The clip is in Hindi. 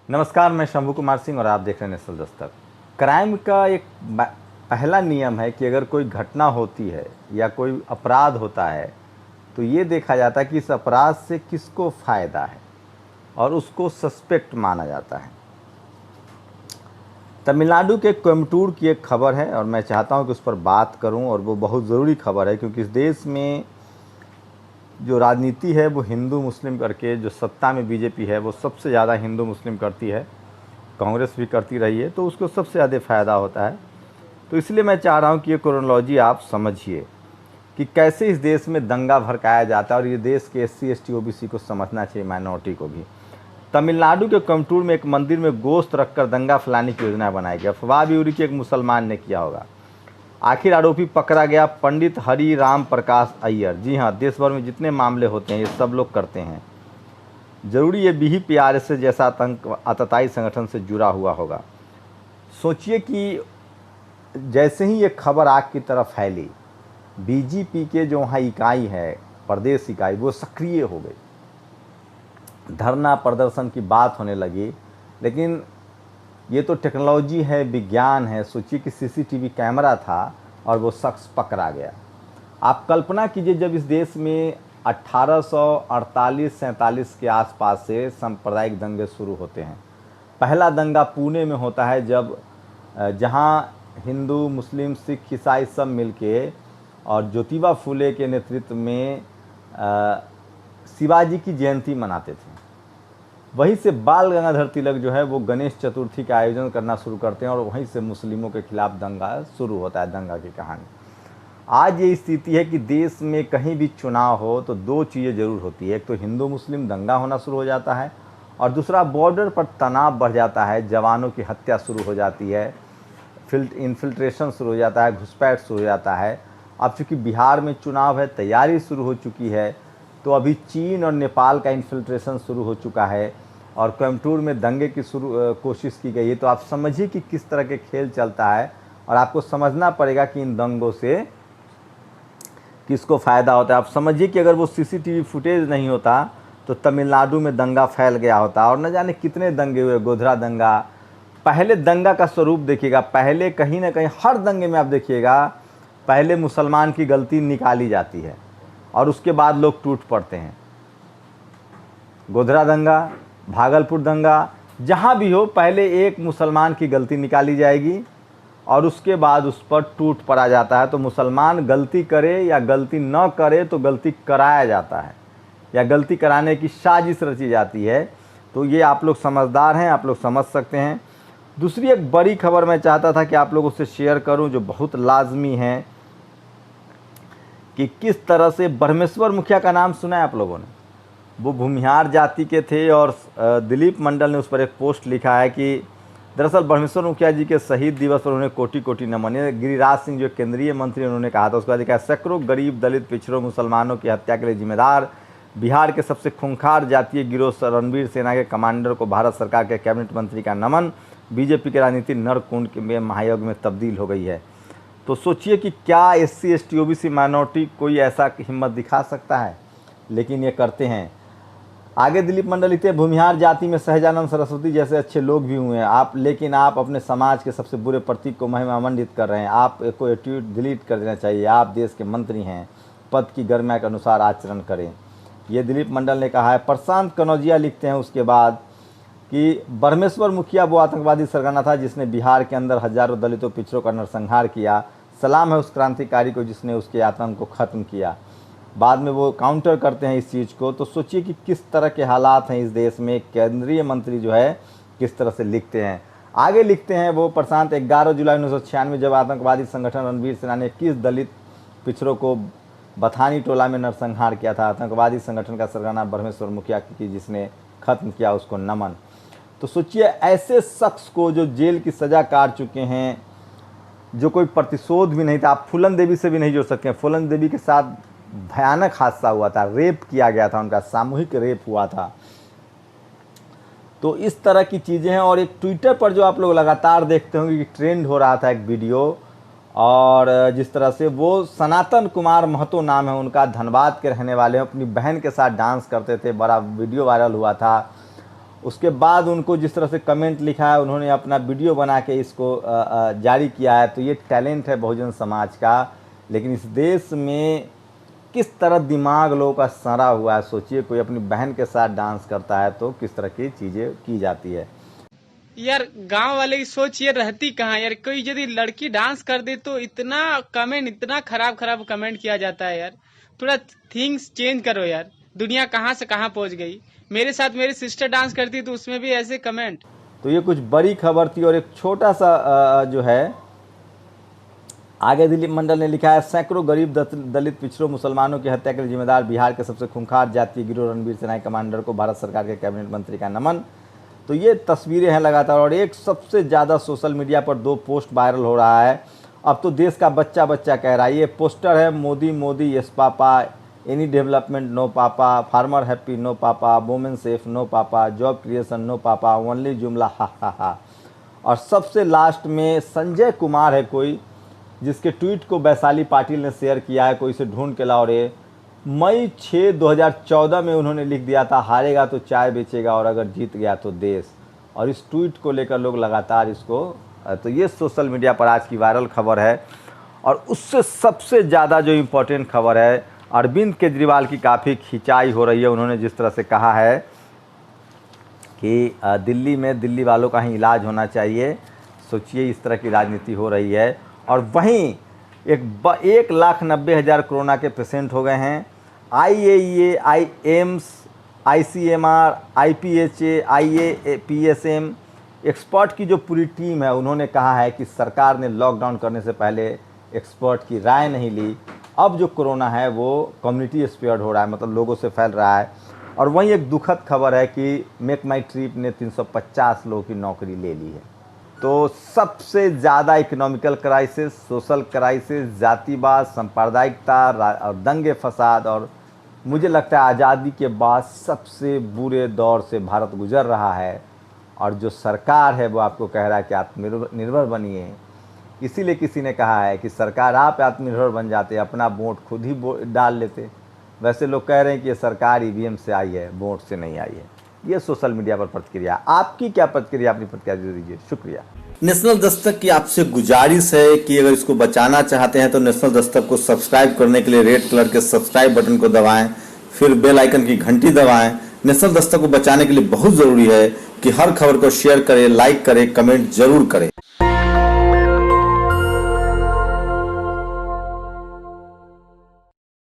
नमस्कार, मैं शंभू कुमार सिंह और आप देख रहे हैं नेशनल दस्तक। क्राइम का एक पहला नियम है कि अगर कोई घटना होती है या कोई अपराध होता है तो ये देखा जाता है कि इस अपराध से किसको फ़ायदा है और उसको सस्पेक्ट माना जाता है। तमिलनाडु के कोयम्बटूर की एक खबर है और मैं चाहता हूं कि उस पर बात करूं, और वो बहुत ज़रूरी खबर है क्योंकि इस देश में जो राजनीति है वो हिंदू मुस्लिम करके, जो सत्ता में बीजेपी है वो सबसे ज़्यादा हिंदू मुस्लिम करती है, कांग्रेस भी करती रही है, तो उसको सबसे ज़्यादा फ़ायदा होता है। तो इसलिए मैं चाह रहा हूँ कि ये क्रोनोलॉजी आप समझिए कि कैसे इस देश में दंगा भड़काया जाता है, और ये देश के SC ST OBC को समझना चाहिए, माइनॉरिटी को भी। तमिलनाडु के कोयम्बटूर में एक मंदिर में गोश्त रखकर दंगा फैलाने की योजना बनाई गई। अफवाह भी उड़ी कि एक मुसलमान ने किया होगा। आखिर आरोपी पकड़ा गया, पंडित हरि राम प्रकाश अय्यर। जी हाँ, देश भर में जितने मामले होते हैं ये सब लोग करते हैं। जरूरी ये BJP जैसा आतताई संगठन से जुड़ा हुआ होगा। सोचिए कि जैसे ही ये खबर आग की तरफ फैली, BJP के जो वहाँ इकाई है, प्रदेश इकाई, वो सक्रिय हो गई। धरना प्रदर्शन की बात होने लगी। लेकिन ये तो टेक्नोलॉजी है, विज्ञान है। सोचिए कि CCTV कैमरा था और वो शख्स पकड़ा गया। आप कल्पना कीजिए, जब इस देश में 1848-47 के आसपास से सांप्रदायिक दंगे शुरू होते हैं। पहला दंगा पुणे में होता है, जब जहां हिंदू मुस्लिम सिख ईसाई सब मिलके और ज्योतिबा फुले के नेतृत्व में शिवाजी की जयंती मनाते थे। वहीं से बाल गंगाधर तिलक जो है वो गणेश चतुर्थी का आयोजन करना शुरू करते हैं और वहीं से मुस्लिमों के खिलाफ दंगा शुरू होता है, दंगा की कहानी। आज ये स्थिति है कि देश में कहीं भी चुनाव हो तो दो चीज़ें ज़रूर होती है। एक तो हिंदू मुस्लिम दंगा होना शुरू हो जाता है, और दूसरा बॉर्डर पर तनाव बढ़ जाता है, जवानों की हत्या शुरू हो जाती है, इन्फिल्ट्रेशन शुरू हो जाता है, घुसपैठ शुरू हो जाता है। अब चूँकि बिहार में चुनाव है, तैयारी शुरू हो चुकी है, तो अभी चीन और नेपाल का इन्फिल्ट्रेशन शुरू हो चुका है और कोयम्बटूर में दंगे की कोशिश की गई है। तो आप समझिए कि किस तरह के खेल चलता है, और आपको समझना पड़ेगा कि इन दंगों से किसको फ़ायदा होता है। आप समझिए कि अगर वो CCTV फुटेज नहीं होता तो तमिलनाडु में दंगा फैल गया होता, और न जाने कितने दंगे हुए। गोधरा दंगा, पहले दंगा का स्वरूप देखिएगा। पहले कहीं ना कहीं हर दंगे में आप देखिएगा, पहले मुसलमान की गलती निकाली जाती है और उसके बाद लोग टूट पड़ते हैं। गोधरा दंगा, भागलपुर दंगा, जहाँ भी हो, पहले एक मुसलमान की गलती निकाली जाएगी और उसके बाद उस पर टूट पड़ा जाता है। तो मुसलमान गलती करे या गलती न करे तो गलती कराया जाता है, या गलती कराने की साजिश रची जाती है। तो ये आप लोग समझदार हैं, आप लोग समझ सकते हैं। दूसरी एक बड़ी खबर मैं चाहता था कि आप लोगों से शेयर करूं, जो बहुत लाजमी है, कि किस तरह से ब्रह्मेश्वर मुखिया का नाम सुना है आप लोगों ने। वो भूमिहार जाति के थे और दिलीप मंडल ने उस पर एक पोस्ट लिखा है कि दरअसल ब्रह्मेश्वर मुखिया जी के शहीद दिवस पर उन्हें कोटि कोटि नमन। गिरिराज सिंह जो केंद्रीय मंत्री, उन्होंने कहा था। उसके बाद लिखा है, सैकड़ों गरीब दलित पिछड़ों मुसलमानों की हत्या के लिए जिम्मेदार बिहार के सबसे खूंखार जातीय गिरोह रणवीर सेना के कमांडर को भारत सरकार के कैबिनेट मंत्री का नमन। BJP की राजनीति नरकुंड में महायोग में तब्दील हो गई है। तो सोचिए कि क्या SC ST OBC माइनॉरिटी कोई ऐसा हिम्मत दिखा सकता है, लेकिन ये करते हैं। आगे दिलीप मंडल लिखते हैं, भूमिहार जाति में सहजानंद सरस्वती जैसे अच्छे लोग भी हुए हैं आप, लेकिन आप अपने समाज के सबसे बुरे प्रतीक को महिमामंडित कर रहे हैं। आपको ये ट्वीट डिलीट कर देना चाहिए। आप देश के मंत्री हैं, पद की गरिमा के अनुसार आचरण करें। ये दिलीप मंडल ने कहा है। प्रशांत कनौजिया लिखते हैं उसके बाद कि ब्रह्मेश्वर मुखिया वो आतंकवादी सरगना था जिसने बिहार के अंदर हजारों दलितों पिछड़ों का नरसंहार किया। सलाम है उस क्रांतिकारी को जिसने उसके आतंक को ख़त्म किया। बाद में वो काउंटर करते हैं इस चीज़ को। तो सोचिए कि किस तरह के हालात हैं इस देश में। केंद्रीय मंत्री जो है किस तरह से लिखते हैं। आगे लिखते हैं वो प्रशांत, 11 जुलाई 1996 जब आतंकवादी संगठन रणवीर सेना ने 21 दलित पिछड़ों को बथानी टोला में नरसंहार किया था। आतंकवादी संगठन का सरगना ब्रह्मेश्वर मुखिया की जिसने ख़त्म किया, उसको नमन। तो सोचिए, ऐसे शख्स को जो जेल की सज़ा काट चुके हैं, जो कोई प्रतिशोध भी नहीं था। आप फूलन देवी से भी नहीं जोड़ सकते हैं। फूलन देवी के साथ भयानक हादसा हुआ था, रेप किया गया था, उनका सामूहिक रेप हुआ था। तो इस तरह की चीज़ें हैं। और एक ट्विटर पर जो आप लोग लगातार देखते होंगे कि ट्रेंड हो रहा था एक वीडियो, और जिस तरह से वो सनातन कुमार महतो नाम है उनका, धनबाद के रहने वाले हैं, अपनी बहन के साथ डांस करते थे, बड़ा वीडियो वायरल हुआ था। उसके बाद उनको जिस तरह से कमेंट लिखा है, उन्होंने अपना वीडियो बना के इसको जारी किया है। तो ये टैलेंट है बहुजन समाज का। लेकिन इस देश में किस तरह दिमाग लोगों का सड़ा हुआ है, सोचिए। कोई अपनी बहन के साथ डांस करता है तो किस तरह की चीज़ें की जाती है। यार गांव वाले की सोच ये रहती कहाँ यार, कोई यदि लड़की डांस कर दे तो इतना कमेंट, इतना खराब खराब कमेंट किया जाता है यार। थोड़ा थिंग्स चेंज करो यार, दुनिया कहाँ से कहाँ पहुंच गई। मेरे साथ मेरी सिस्टर डांस करती तो उसमें भी ऐसे कमेंट। तो ये कुछ बड़ी खबर थी। और एक छोटा सा जो है आगे दिलीप मंडल ने लिखा है, सैकड़ों गरीब दलित पिछड़ों मुसलमानों की हत्या के लिए जिम्मेदार बिहार के सबसे खूंखार जातीय गिरोह रणवीर सेना कमांडर को भारत सरकार के कैबिनेट मंत्री का नमन। तो ये तस्वीरें हैं लगातार। और एक सबसे ज़्यादा सोशल मीडिया पर 2 पोस्ट वायरल हो रहा है। अब तो देश का बच्चा बच्चा कह रहा है। ये पोस्टर है, Modi Modi yes papa, any development no papa, farmer happy no papa, women safe no papa, job creation no papa, only jumla ha हा हा। और सबसे लास्ट में संजय कुमार है कोई, जिसके ट्वीट को वैशाली पाटिल ने शेयर किया है। कोई इसे ढूंढ के लाओ रे। मई 6, 2014 में उन्होंने लिख दिया था, हारेगा तो चाय बेचेगा और अगर जीत गया तो देश। और इस ट्वीट को लेकर लोग लगातार इसको, तो ये सोशल मीडिया पर आज की वायरल खबर है। और उससे सबसे ज़्यादा जो इम्पोर्टेंट खबर है, अरविंद केजरीवाल की काफ़ी खिंचाई हो रही है। उन्होंने जिस तरह से कहा है कि दिल्ली में दिल्ली वालों का ही इलाज होना चाहिए। सोचिए, इस तरह की राजनीति हो रही है। और वहीं 1,90,000 कोरोना के पेशेंट हो गए हैं। IAEA, AIIMS, ICMR, IPHA, IAPSM expert की जो पूरी टीम है, उन्होंने कहा है कि सरकार ने लॉकडाउन करने से पहले एक्सपर्ट की राय नहीं ली। अब जो कोरोना है वो कम्युनिटी स्प्रेड हो रहा है, मतलब लोगों से फैल रहा है। और वहीं एक दुखद खबर है कि मेक माई ट्रिप ने 350 लोगों की नौकरी ले ली है। तो सबसे ज़्यादा इकोनॉमिकल क्राइसिस, सोशल क्राइसिस, जातिवाद, सांप्रदायिकता और दंगे फसाद, और मुझे लगता है आज़ादी के बाद सबसे बुरे दौर से भारत गुजर रहा है। और जो सरकार है वो आपको कह रहा है कि आत्मनिर्भर बनिए। इसीलिए किसी ने कहा है कि सरकार आप आत्मनिर्भर बन जाते, अपना वोट खुद ही डाल लेते। वैसे लोग कह रहे हैं कि ये सरकार EVM से आई है, वोट से नहीं आई है। ये सोशल मीडिया पर प्रतिक्रिया। आपकी क्या प्रतिक्रिया, अपनी प्रतिक्रिया दीजिए। शुक्रिया। नेशनल दस्तक की आपसे गुजारिश है कि अगर इसको बचाना चाहते हैं तो नेशनल दस्तक को सब्सक्राइब करने के लिए रेड कलर के सब्सक्राइब बटन को दबाएं, फिर बेल आइकन की घंटी दबाएं। नेशनल दस्तक को बचाने के लिए बहुत जरूरी है कि हर खबर को शेयर करें, लाइक करें, कमेंट जरूर करें।